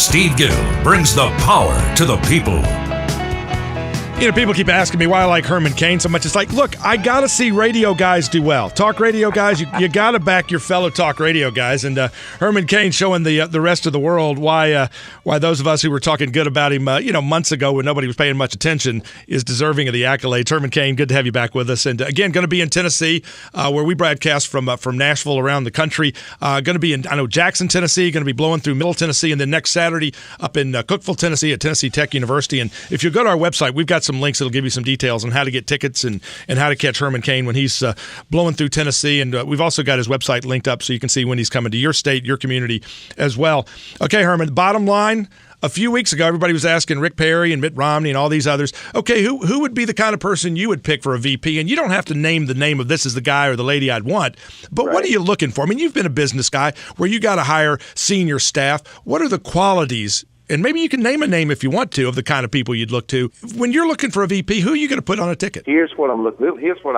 Steve Gill brings the power to the people. You know, people keep asking me why I like Herman Cain so much. It's like, look, I got to see radio guys do well. Talk radio guys, you got to back your fellow talk radio guys. And Herman Cain showing the rest of the world why those of us who were talking good about him, months ago when nobody was paying much attention, is deserving of the accolades. Herman Cain, good to have you back with us. And again, going to be in Tennessee, where we broadcast from Nashville around the country. Going to be in, Jackson, Tennessee, going to be blowing through Middle Tennessee, and then next Saturday up in Cookeville, Tennessee at Tennessee Tech University. And if you go to our website, we've got some links that'll give you some details on how to get tickets and how to catch Herman Cain when he's blowing through Tennessee. And we've also got his website linked up so you can see when he's coming to your state, your community as well. Okay, Herman, bottom line, a few weeks ago, everybody was asking Rick Perry and Mitt Romney and all these others, okay, who would be the kind of person you would pick for a VP? And you don't have to name the name of this as the guy or the lady I'd want, but What are you looking for? I mean, you've been a business guy where you got to hire senior staff. What are the qualities? And maybe you can name a name if you want to of the kind of people you'd look to. When you're looking for a VP, who are you going to put on a ticket? Here's what I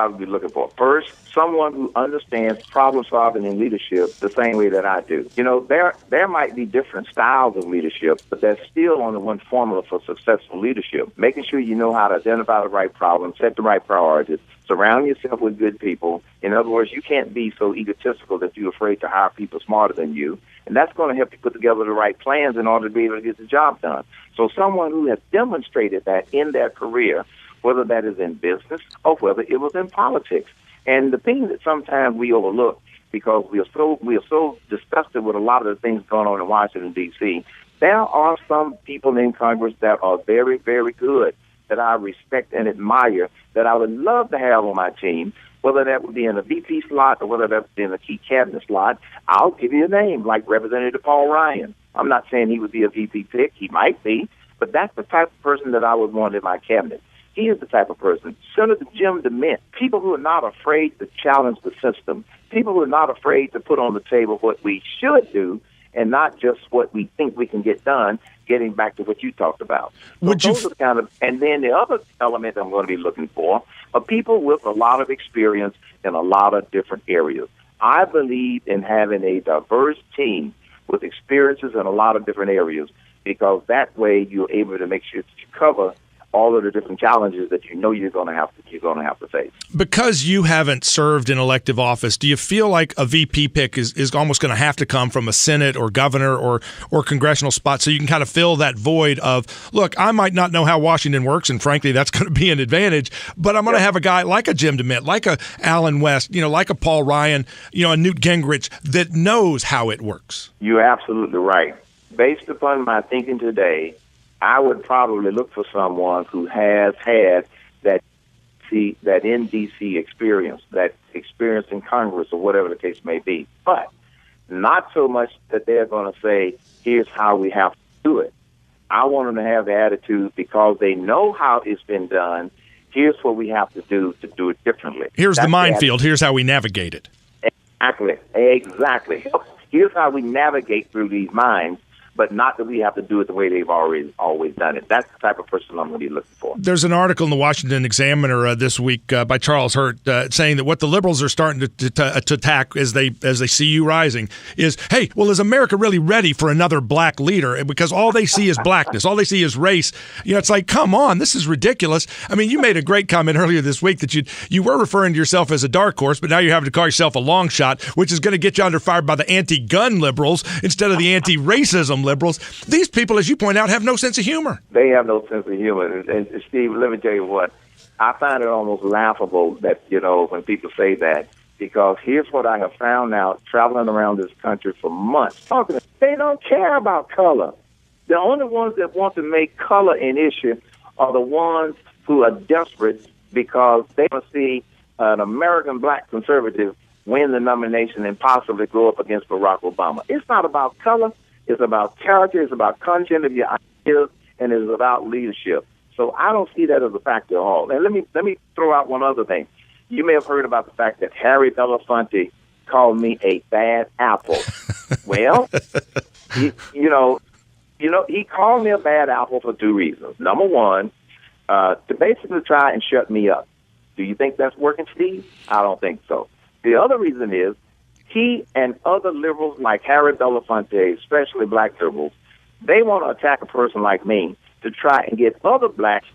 would be looking for. First, someone who understands problem solving and leadership the same way that I do. You know, there might be different styles of leadership, but there's still only one formula for successful leadership. Making sure you know how to identify the right problem, set the right priorities, surround yourself with good people. In other words, you can't be so egotistical that you're afraid to hire people smarter than you. And that's going to help you put together the right plans in order to be able to get the job done. So someone who has demonstrated that in their career, whether that is in business or whether it was in politics. And the thing that sometimes we overlook, because we are so disgusted with a lot of the things going on in Washington, D.C., there are some people in Congress that are very, very good, that I respect and admire, that I would love to have on my team, whether that would be in a VP slot or whether that would be in a key cabinet slot. I'll give you a name, like Representative Paul Ryan. I'm not saying he would be a VP pick. He might be, but that's the type of person that I would want in my cabinet. He is the type of person. Senator Jim DeMint, people who are not afraid to challenge the system, people who are not afraid to put on the table what we should do and not just what we think we can get done, getting back to what you talked about. So and then the other element I'm going to be looking for are people with a lot of experience in a lot of different areas. I believe in having a diverse team with experiences in a lot of different areas, because that way you're able to make sure that you cover all of the different challenges that you know you're going to have to face. Because you haven't served in elective office, do you feel like a VP pick is almost going to have to come from a Senate or governor or congressional spot, so you can kind of fill that void of, look, I might not know how Washington works, and frankly, that's going to be an advantage, but I'm going to have a guy like a Jim DeMint, like a Alan West, like a Paul Ryan, a Newt Gingrich that knows how it works. You're absolutely right. Based upon my thinking today, I would probably look for someone who has had that NDC experience, that experience in Congress or whatever the case may be. But not so much that they're going to say, here's how we have to do it. I want them to have the attitude, because they know how it's been done, here's what we have to do it differently. Here's the minefield. Here's how we navigate it. Exactly. Here's how we navigate through these mines, but not that we have to do it the way they've always done it. That's the type of person I'm going to be looking for. There's an article in the Washington Examiner this week by Charles Hurt saying that what the liberals are starting to attack as they see you rising is, hey, well, is America really ready for another black leader? Because all they see is blackness, all they see is race. It's like, come on, this is ridiculous. I mean, you made a great comment earlier this week that you were referring to yourself as a dark horse, but now you're having to call yourself a long shot, which is going to get you under fire by the anti-gun liberals instead of the anti-racism liberals. These people, as you point out, have no sense of humor. They have no sense of humor. And Steve, let me tell you what, I find it almost laughable that, when people say that, because here's what I have found out traveling around this country for months. They don't care about color. The only ones that want to make color an issue are the ones who are desperate because they want to see an American black conservative win the nomination and possibly go up against Barack Obama. It's not about color. It's about character, it's about content of your ideas, and it's about leadership. So I don't see that as a factor at all. And let me throw out one other thing. You may have heard about the fact that Harry Belafonte called me a bad apple. Well, he called me a bad apple for two reasons. Number one, to basically try and shut me up. Do you think that's working, Steve? I don't think so. The other reason is, he and other liberals like Harry Belafonte, especially black liberals, They want to attack a person like me to try and get other blacks.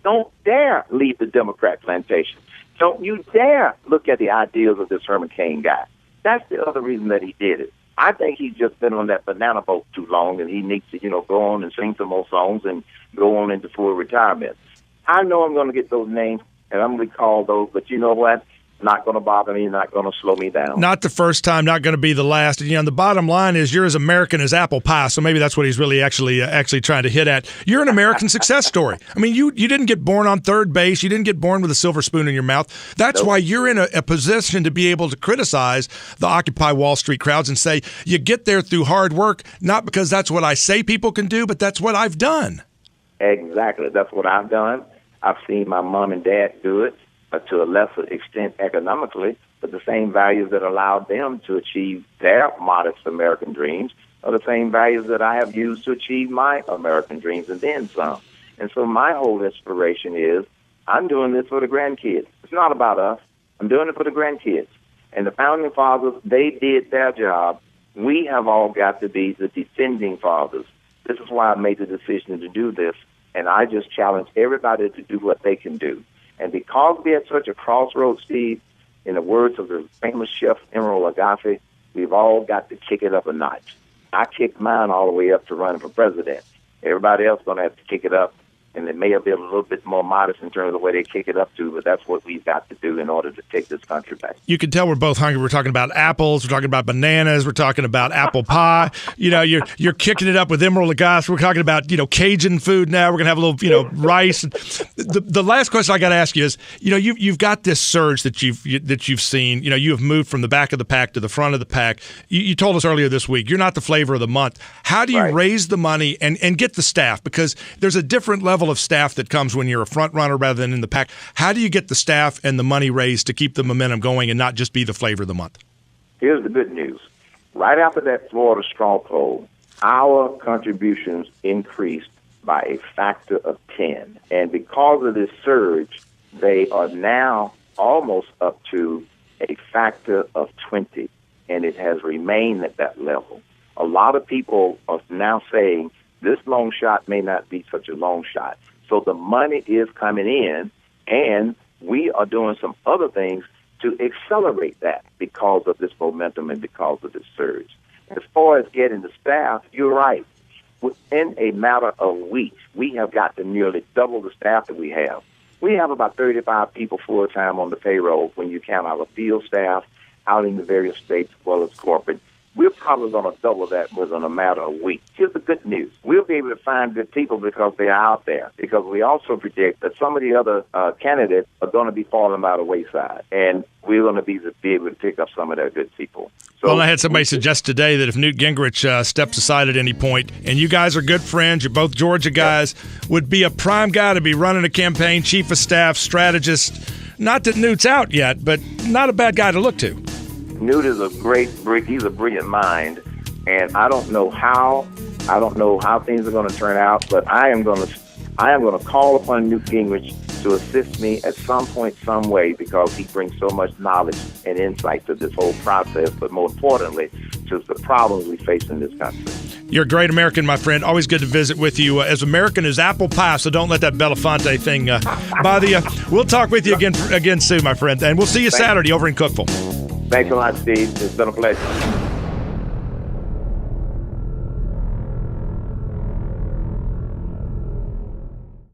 Don't dare leave the Democrat plantation. Don't you dare look at the ideals of this Herman Cain guy. That's the other reason that he did it. I think he's just been on that banana boat too long, and he needs to, go on and sing some more songs and go on into full retirement. I know I'm going to get those names, and I'm going to recall those, but you know what? Not going to bother me, not going to slow me down. Not the first time, not going to be the last. And the bottom line is you're as American as apple pie, so maybe that's what he's really actually trying to hit at. You're an American success story. I mean, you didn't get born on third base. You didn't get born with a silver spoon in your mouth. That's why you're in a position to be able to criticize the Occupy Wall Street crowds and say, you get there through hard work, not because that's what I say people can do, but that's what I've done. Exactly. That's what I've done. I've seen my mom and dad do it. To a lesser extent economically, but the same values that allowed them to achieve their modest American dreams are the same values that I have used to achieve my American dreams and then some. And so my whole inspiration is I'm doing this for the grandkids. It's not about us. I'm doing it for the grandkids. And the founding fathers, they did their job. We have all got to be the defending fathers. This is why I made the decision to do this, and I just challenge everybody to do what they can do. And because we're at such a crossroads, Steve, in the words of the famous chef Emeril Lagasse, we've all got to kick it up a notch. I kicked mine all the way up to running for president. Everybody else is going to have to kick it up, and they may have been a little bit more modest in terms of the way they kick it up to, but that's what we've got to do in order to take this country back. You can tell we're both hungry. We're talking about apples. We're talking about bananas. We're talking about apple pie. You're kicking it up with Emeril Lagasse. We're talking about, Cajun food now. We're going to have a little, rice. The last question I got to ask you is, you've got this surge that you've seen. You have moved from the back of the pack to the front of the pack. You told us earlier this week, you're not the flavor of the month. How do you raise the money and get the staff? Because there's a different level of staff that comes when you're a front runner rather than in the pack. How do you get the staff and the money raised to keep the momentum going and not just be the flavor of the month? Here's the good news. Right after that Florida straw poll, our contributions increased by a factor of 10. And because of this surge, they are now almost up to a factor of 20. And it has remained at that level. A lot of people are now saying this long shot may not be such a long shot. So the money is coming in, and we are doing some other things to accelerate that because of this momentum and because of this surge. As far as getting the staff, you're right. Within a matter of weeks, we have got to nearly double the staff that we have. We have about 35 people full-time on the payroll when you count our field staff out in the various states as well as corporate. We're probably going to double that within a matter of weeks. Here's the good news. We'll be able to find good people because they're out there, because we also predict that some of the other candidates are going to be falling by the wayside, and we're going to be able to pick up some of their good people. So, well, I had somebody suggest today that if Newt Gingrich steps aside at any point, and you guys are good friends, you're both Georgia guys, would be a prime guy to be running a campaign, chief of staff, strategist. Not that Newt's out yet, but not a bad guy to look to. Newt is he's a brilliant mind, and I don't know how things are going to turn out, but I am going to call upon Newt Gingrich to assist me at some point, some way, because he brings so much knowledge and insight to this whole process, but more importantly, to the problems we face in this country. You're a great American, my friend. Always good to visit with you. As American as apple pie, so don't let that Belafonte thing bother you. We'll talk with you again soon, my friend, and we'll see you Saturday over in Cookeville. Thanks a lot, Steve. It's been a pleasure.